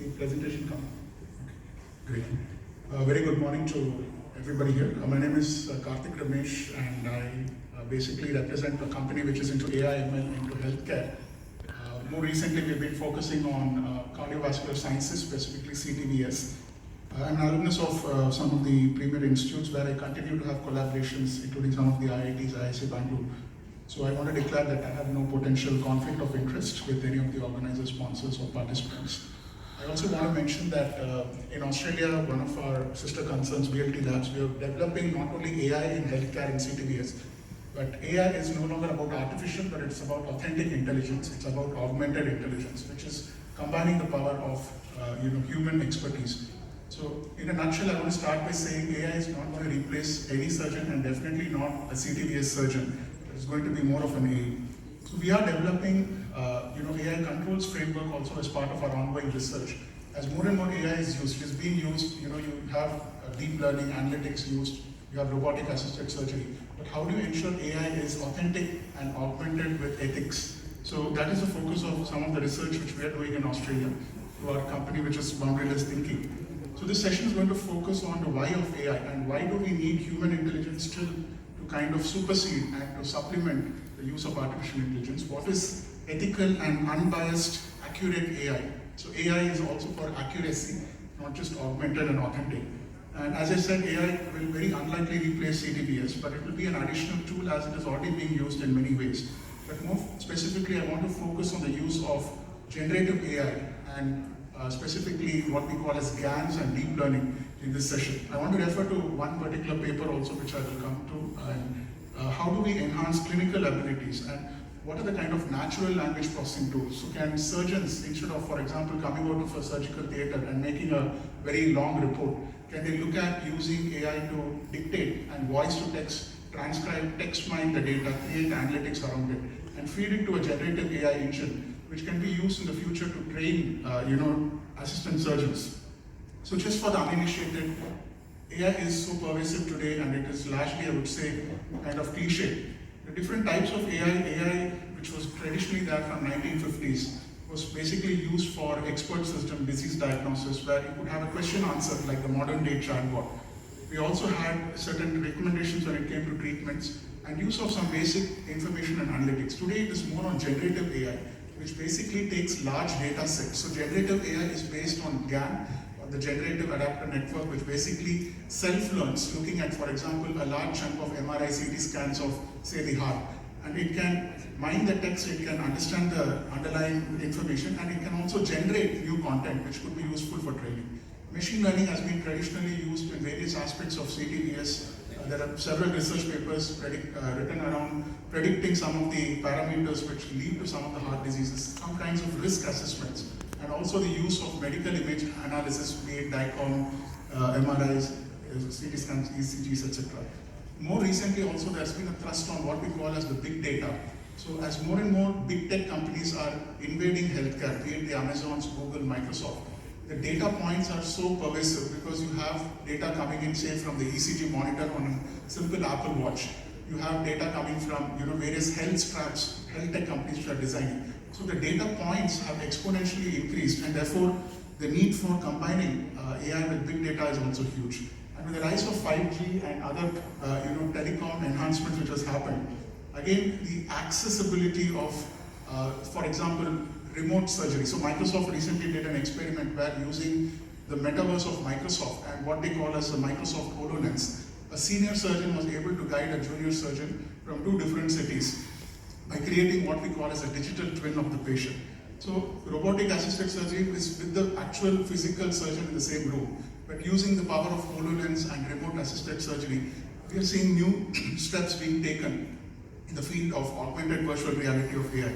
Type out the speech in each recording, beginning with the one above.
the presentation come? Okay. Great. Very good morning to everybody here. My name is Karthik Ramesh, and I basically represent a company which is into AI, ML, into healthcare. More recently, we've been focusing on cardiovascular sciences, specifically CTVS. I'm an alumnus of some of the premier institutes where I continue to have collaborations, including some of the IITs, IIC Bangalore. So I want to declare that I have no potential conflict of interest with any of the organizers, sponsors, or participants. I also want to mention that in Australia, one of our sister concerns, BLT Labs, we are developing not only AI in healthcare and CTVS, but AI is no longer about artificial, but it's about authentic intelligence. It's about augmented intelligence, which is combining the power of human expertise. So in a nutshell, I want to start by saying AI is not going to replace any surgeon, and definitely not a CTVS surgeon. It's going to be more of an aid. So we are developing AI controls framework also as part of our ongoing research. As more and more AI is used, it is being used, you have deep learning, analytics used, you have robotic assisted surgery. But how do you ensure AI is authentic and augmented with ethics? So that is the focus of some of the research which we are doing in Australia through our company, which is Boundaryless Thinking. So this session is going to focus on the why of AI and why do we need human intelligence still to kind of supersede and to supplement the use of artificial intelligence. What is ethical and unbiased, accurate AI? So AI is also for accuracy, not just augmented and authentic. And as I said, AI will very unlikely replace CTVS, but it will be an additional tool as it is already being used in many ways. But more specifically, I want to focus on the use of generative AI and specifically what we call as GANs and deep learning in this session. I want to refer to one particular paper also, which I will come to, and how do we enhance clinical abilities and what are the kind of natural language processing tools? So can surgeons, instead of, for example, coming out of a surgical theater and making a very long report, can they look at using AI to dictate and voice to text, transcribe, text mine the data, create analytics around it, and feed it to a generative AI engine, which can be used in the future to train, assistant surgeons. So just for the uninitiated, AI is so pervasive today, and it is largely, I would say, kind of cliche. The different types of AI which was traditionally there from 1950s, was basically used for expert system disease diagnosis, where you could have a question answered like the modern day chatbot. We also had certain recommendations when it came to treatments and use of some basic information and analytics. Today it is more on generative AI, which basically takes large data sets. So generative AI is based on GAN, or the Generative Adapter Network, which basically self-learns, looking at, for example, a large chunk of MRI, CT scans of, say, the heart. And it can mine the text, it can understand the underlying information, and it can also generate new content, which could be useful for training. Machine learning has been traditionally used in various aspects of CTVS. There are several research papers written around predicting some of the parameters which lead to some of the heart diseases, some kinds of risk assessments, and also the use of medical image analysis, be it DICOM, MRIs, CT scans, ECGs, etc. More recently also there's been a thrust on what we call as the big data. So as more and more big tech companies are invading healthcare, be it the Amazons, Google, Microsoft, the data points are so pervasive because you have data coming in, say, from the ECG monitor on a simple Apple Watch. You have data coming from various health straps, health tech companies which are designing. So the data points have exponentially increased, and therefore the need for combining AI with big data is also huge. And with the rise of 5G and other telecom enhancements which has happened, again the accessibility of, for example, remote surgery. So Microsoft recently did an experiment where using the metaverse of Microsoft and what they call as the Microsoft HoloLens, a senior surgeon was able to guide a junior surgeon from two different cities by creating what we call as a digital twin of the patient. So robotic assisted surgery is with the actual physical surgeon in the same room, but using the power of HoloLens and remote assisted surgery, we are seeing new steps being taken in the field of augmented virtual reality of AI.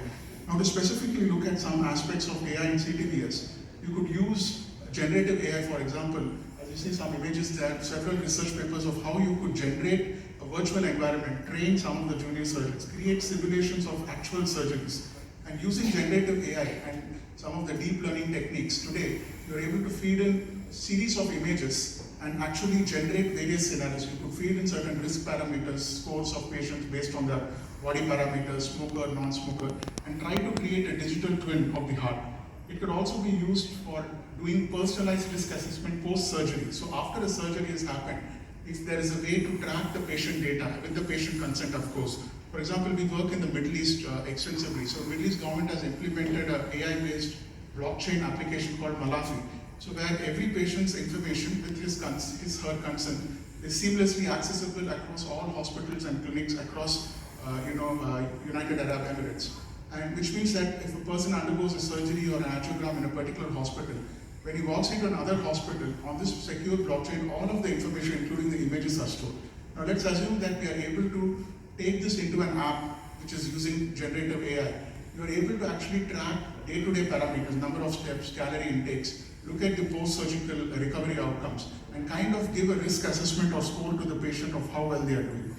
Now, to specifically look at some aspects of AI in CTVS, you could use generative AI, for example. As you see some images there, several research papers of how you could generate a virtual environment, train some of the junior surgeons, create simulations of actual surgeries. And using generative AI and some of the deep learning techniques today, you're able to feed in series of images and actually generate various scenarios. You could feed in certain risk parameters, scores of patients based on their body parameters, smoker, non-smoker, and try to create a digital twin of the heart. It could also be used for doing personalized risk assessment post-surgery. So after a surgery has happened, if there is a way to track the patient data, with the patient consent of course. For example, we work in the Middle East extensively. So Middle East government has implemented an AI-based blockchain application called Malafi. So where every patient's information with her consent is seamlessly accessible across all hospitals and clinics across United Arab Emirates. And which means that if a person undergoes a surgery or an angiogram in a particular hospital, when he walks into another hospital, on this secure blockchain, all of the information, including the images, are stored. Now let's assume that we are able to take this into an app which is using generative AI. You are able to actually track day-to-day parameters, number of steps, calorie intakes, look at the post-surgical recovery outcomes, and kind of give a risk assessment or score to the patient of how well they are doing.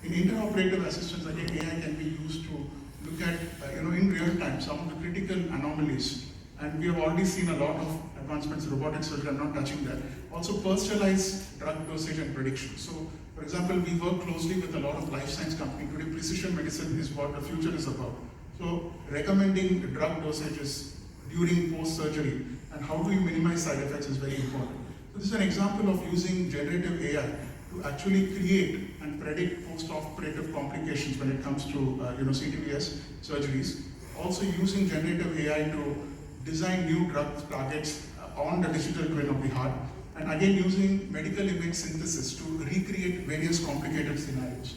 In interoperative assistance, again, AI can be used to look at, in real time, some of the critical anomalies. And we have already seen a lot of advancements in robotic surgery, I'm not touching that. Also personalized drug dosage and prediction. So, for example, we work closely with a lot of life science companies. Today, precision medicine is what the future is about. So, recommending drug dosages during post-surgery and how do you minimize side effects is very important. So, this is an example of using generative AI to actually create and predict post-operative complications when it comes to CTVS surgeries. Also using generative AI to design new drug targets on the digital twin of the heart, and again using medical image synthesis to recreate various complicated scenarios.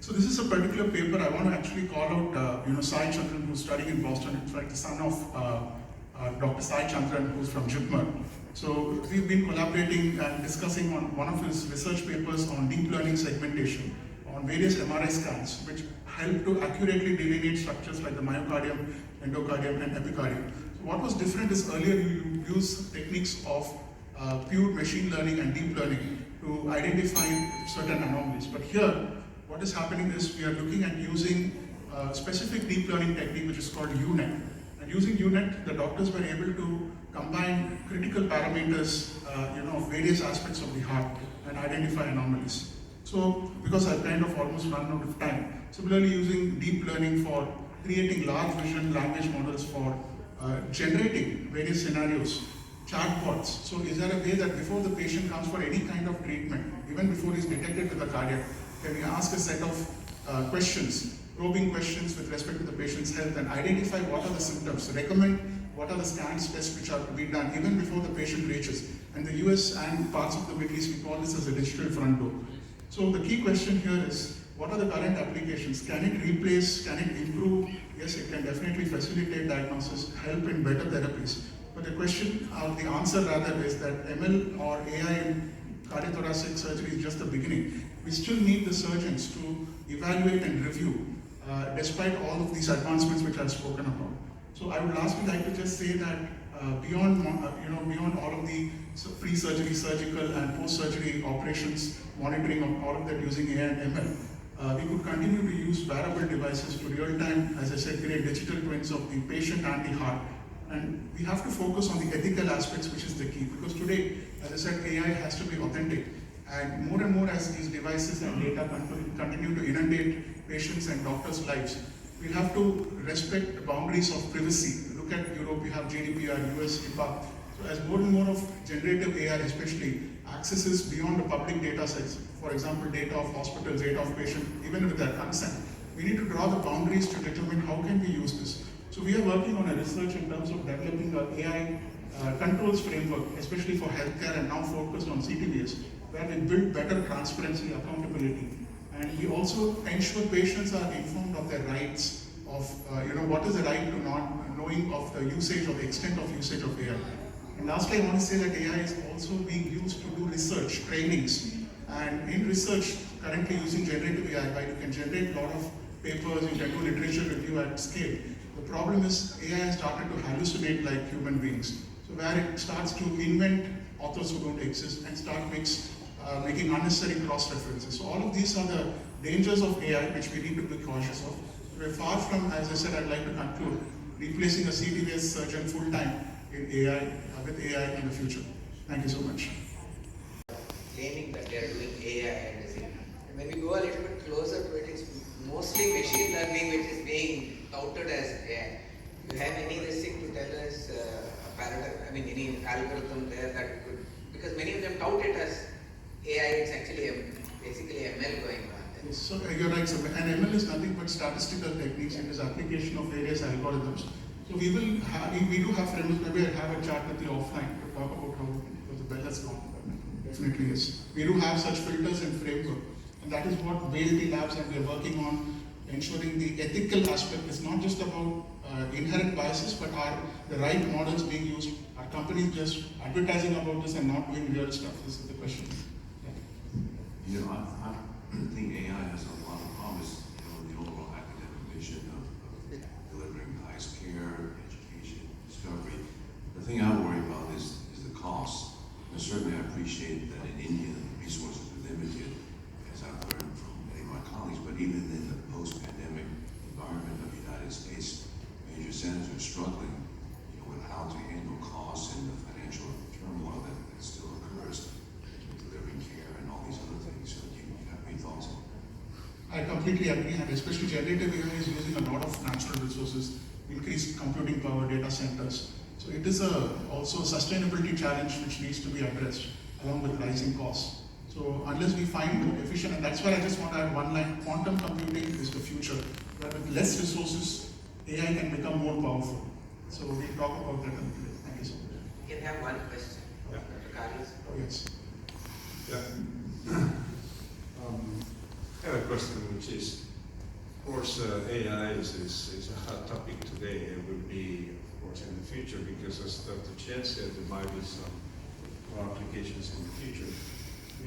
So this is a particular paper I want to actually call out Sai Chandran, who's studying in Boston, in fact the son of Dr. Sai Chandran, who's from JIPMER. So we've been collaborating and discussing on one of his research papers on deep learning segmentation on various MRI scans, which help to accurately delineate structures like the myocardium, endocardium, and epicardium. So what was different is earlier you used techniques of pure machine learning and deep learning to identify certain anomalies. But here, what is happening is we are looking at using a specific deep learning technique which is called UNet. And using UNet, the doctors were able to combine critical parameters of various aspects of the heart and identify anomalies. So, because I've kind of almost run out of time, similarly using deep learning for creating large vision language models for generating various scenarios, chatbots. So is there a way that before the patient comes for any kind of treatment, even before he's detected with a cardiac, can we ask a set of questions, probing questions with respect to the patient's health and identify what are the symptoms, recommend what are the scans tests which are to be done even before the patient reaches. And the US and parts of the Middle East, we call this as a digital front door. So the key question here is, what are the current applications? Can it replace, can it improve? Yes, it can definitely facilitate diagnosis, help in better therapies. But the question, or the answer rather, is that ML or AI in cardiothoracic surgery is just the beginning. We still need the surgeons to evaluate and review, despite all of these advancements which I've spoken about. So I would lastly like to just say that beyond all of the pre-surgery, surgical, and post-surgery operations, monitoring of all of that using AI and ML, we could continue to use wearable devices to real-time, as I said, create digital twins of the patient and the heart. And we have to focus on the ethical aspects, which is the key. Because today, as I said, AI has to be authentic. And more as these devices and data continue to inundate patients' and doctors' lives, we have to respect the boundaries of privacy. Look at Europe, we have GDPR, US, HIPAA. So as more and more of generative AI especially accesses beyond the public data sets, for example, data of hospitals, data of patients, even with their consent, we need to draw the boundaries to determine how can we use this. So we are working on a research in terms of developing an AI controls framework, especially for healthcare and now focused on CTVS, where we build better transparency, accountability. And we also ensure patients are informed of their rights, of what is the right to not knowing of the usage or the extent of usage of AI. And lastly, I want to say that AI is also being used to do research, trainings. And in research, currently using generative AI, right, you can generate a lot of papers, you can do literature review at scale. The problem is AI has started to hallucinate like human beings. So where it starts to invent authors who don't exist and start making unnecessary cross-references. So all of these are the dangers of AI which we need to be cautious of. We're far from, as I said, I'd like to conclude, replacing a CTVS surgeon full-time in AI, with AI in the future. Thank you so much. Claiming that they are doing AI and everything. And when we go a little bit closer to it, it's mostly machine learning which is being touted as AI. Do you have any thing to tell us any algorithm there that could, because many of them tout it as AI, it's actually basically ML going on there. Yes, so you're right, sir. And ML is nothing but statistical techniques. It is application of various algorithms. So we will have, we do have frameworks. Maybe I'll have a chat with you offline to talk about how the bell has gone. Definitely yes. We do have such filters and framework, and that is what VLT Labs and we are working on, ensuring the ethical aspect is not just about inherent biases, but are the right models being used. Are companies just advertising about this and not doing real stuff? This is the question. You know, I think AI has a lot of promise, in the overall academic vision of delivering the highest care, education, discovery. The thing I worry about is the cost. And certainly I appreciate that in India, the resources are limited, as I've learned from many of my colleagues, but even in the post-pandemic environment of the United States, major centers are struggling, with how to handle costs and the financial turmoil that still occurs in delivering care and all these other things. So do you have any thoughts on that? I completely agree, and especially generative AI is using a lot of natural resources, increased computing power, data centers. So it is also a sustainability challenge which needs to be addressed along with rising costs. So unless we find more efficient, and that's why I just want to add one line, quantum computing is the future, where with less resources, AI can become more powerful. So we'll talk about that a little bit. Thank you so much. You can have one question, Yeah. Dr. Carlos. Oh, yes. Yeah. I have a question which is, of course, AI is a hot topic today. It will be, of course, in the future, because as Dr. Chen said, there might be some more applications in the future.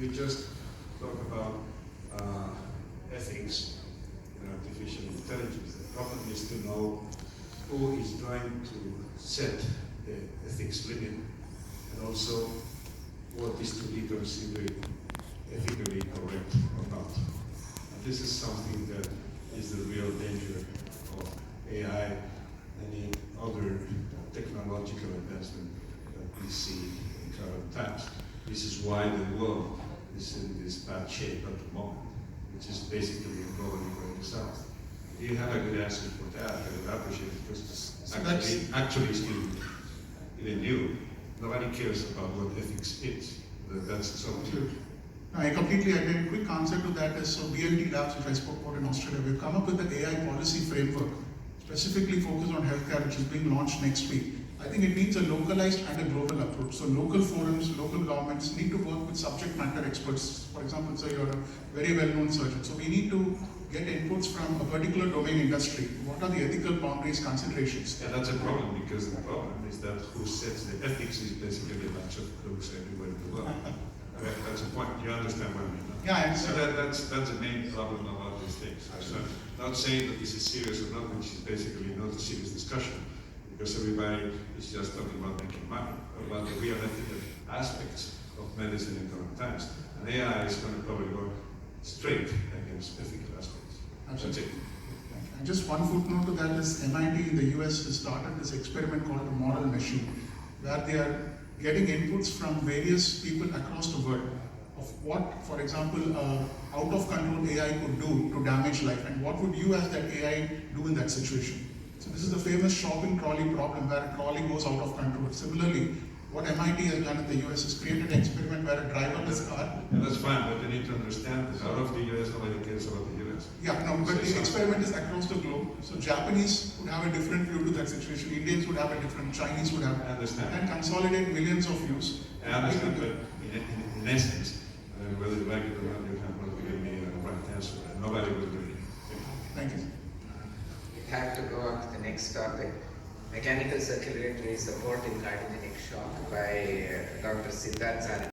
You just talk about ethics in artificial intelligence. The problem is to know who is going to set the ethics limit, and also what is to be considered ethically correct or not. And this is something that is the real danger of AI and any other technological advancement that we see in current times. This is why the world is in this bad shape at the moment, which is basically probably going south. You have a good answer for that. I would appreciate it, because it's actually still even new. Nobody cares about what ethics is. That's something. I completely agree. Quick answer to that is, so BLT Labs, which I spoke about in Australia, we've come up with an AI policy framework specifically focused on healthcare, which is being launched next week. I think it needs a localized and a global approach. So local forums, local governments need to work with subject matter experts. For example, say you're a very well-known surgeon. So we need to get inputs from a particular domain industry. What are the ethical boundaries, considerations? Yeah, that's a problem, because the problem is that who sets the ethics is basically a bunch of crooks everywhere in the world. That's the point. You understand what I mean? Yeah, I So understand. that's the main problem about these things. I'm not saying that this is serious or not, which is basically not a serious discussion, because everybody is just talking about making money, about the real ethical aspects of medicine in current times. And AI is going to probably go straight against ethical aspects. Absolutely. That's it. And just one footnote to that is MIT in the US has started this experiment called the model machine, where they are getting inputs from various people across the world of what, for example, out of control AI could do to damage life, and what would you as that AI do in that situation. So this is the famous shopping trolley problem, where a trolley goes out of control. Similarly, what MIT has done in the US is created an experiment where a driverless car. And that's fine, but you need to understand that out of the US, nobody cares about the US. Yeah, no, but the experiment is across the globe. So Japanese would have a different view to that situation. Indians would have a different. Chinese would have. I understand. And consolidate millions of views. I understand, but in essence, whether you like it or not, you have not given me a right answer. Nobody will do it. Thank you. We have to go on to the next topic. Mechanical circulatory support in cardiogenic shock by Dr. Siddharth Saran.